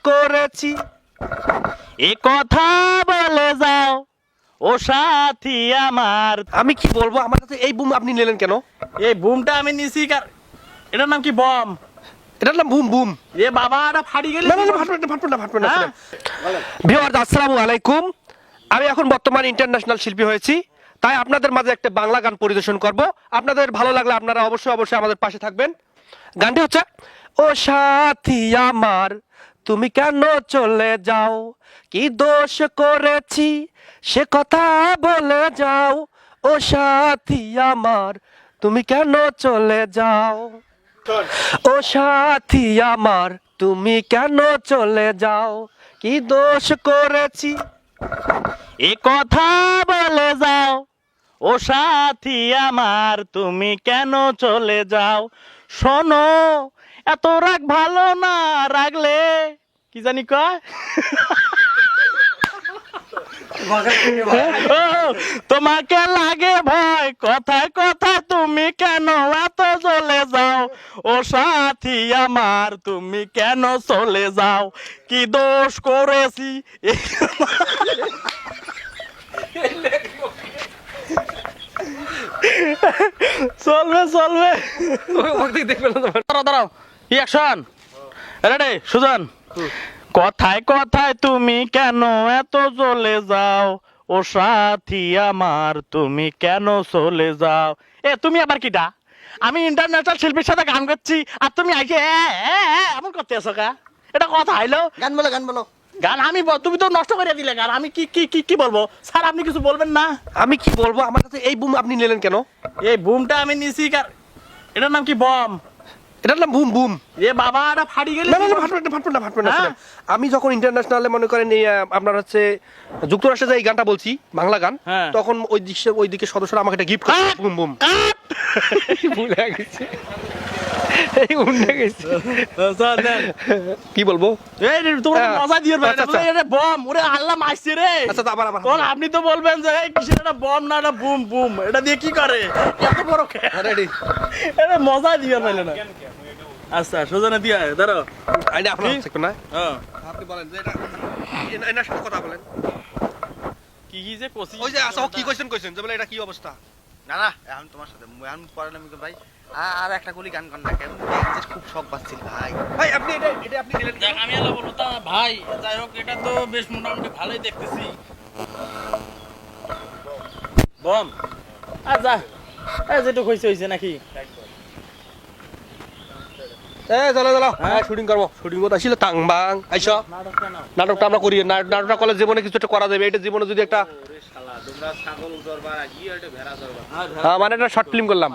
করেছি এ কথা বলে যাও ও সাথী আমার। আমি কি বলবো, আমার কাছে এই বুম আপনি নিলেন কেন? এই বুমটা আমি নিছি এটার নাম কি বম? এটার নাম বুম বুম। এ বাবা এটা ফাটি গেলে না না ফাটবে না। হ্যাঁ? ভিউয়ার্স আসসালামু আলাইকুম। আমি এখন বর্তমান ইন্টারন্যাশনাল শিল্পী হয়েছি, তাই আপনাদের মাঝে একটা বাংলা গান পরিবেশন করব। আপনাদের ভালো লাগলে আপনারা অবশ্যই আমাদের পাশে থাকবেন। গানটি হচ্ছে ও সাথী আমার তুমি কেন চলে যাও, কি দোষ করেছি সে কথা বলে যাও। ও সাথী আমার তুমি কেন চলে যাও, ও সাথী আমার তুমি কেন চলে যাও, কি দোষ করেছি এ কথা বলে যাও। ও সাথী আমার তুমি কেন চলে যাও। শোনো এত রাগ ভালো না, রাগলে কি জানি কয় ও, তোমাকে লাগে ভয় কথায় কথায় তুমি কেন এত চলে যাও। ও সাথী আমার তুমি কেন চলে যাও, কি দোষ করেছি চলবে দাঁড়াও অ্যাকশন রেডি সুজন। কথায় কথায় তুমি কেন এত চলে যাও, ও সাথী আমার তুমি কেন চলে যাও। এ তুমি আবার কিটা, আমি ইন্টারন্যাশনাল শিল্পীর সাথে গান করছি আর তুমি আইকে এমন করতে আছো কা? এটা কথা হইলো? গান বলো গান আমি তুমি তো নষ্ট করে দিলে গান। আমি কি কি কি কি বলবো স্যার, আপনি কিছু বলবেন না? আমি কি বলবো, আমার কাছে এই বুম আপনি নিলেন কেন? এই বুমটা আমি নিছি এটার নাম কি বম? এটার নাম বুম বুম। এ বাবা এটা ফাটি গেলে না ফাটবে না। হ্যাঁ? আমি যখন ইন্টারন্যাশনালে মনে করেন এই আপনার হচ্ছে যুক্তরাষ্ট্রে যে এই গানটা বলছি বাংলা গান, হ্যাঁ। তখন ওই দিকে সদস্যরা আমাকে একটা গিফট করে বুম বুম। ভুলে গেছি এই ভুলে গেছি কি বলবো। এই তোমরা হ্যাঁ। মজা দিয়ে আচ্ছা, আচ্ছা। এটা বম ওরে আল্লাহ মারছে রে। আচ্ছা আবার তখন আপনি তো বলবেন যে এই কিসের এটা বম না এটা বুম বুম, এটা দিয়ে কি করে এত বড় রেডি। এটা মজা দিয়ে পাইলে না। আচ্ছা সোজানা দিয়া ধরো আইনা আপনার কি? থাকবে না, হ্যাঁ আপনি বলেন যে এটা এনার সাথে কথা বলেন। কি কি যে কষি ওই যে আচ্ছা ও কি কইছেন যে বলে এটা কি অবস্থা। না এখন তোমার সাথে এখন পরে আমি ভাই আর একটা গুলি গান কর না কেন, খুব শখ পাচ্ছিল ভাই। ভাই আপনি এটা আপনি নিলেন দেখ আমি আলো বলতো ভাই, যাই হোক এটা তো বেশ মোটামুটি ভালোই দেখতেছি বম। আচ্ছা এই যেটুক হয়েছে নাকি চলো হ্যাঁ শুটিং করবো, শুটিং করতে আসলে তাং বাং আইসো নাটকটা নাও। নাটকটা আমরা করি। নাটকটা করলে জীবনে কিছু একটা করা যাবে। এটা জীবনে যদি একটা তোমরা ছাগল উঠরবা কি এটা ভেড়া চড়বা। মানে একটা শর্ট ফিল্ম করলাম।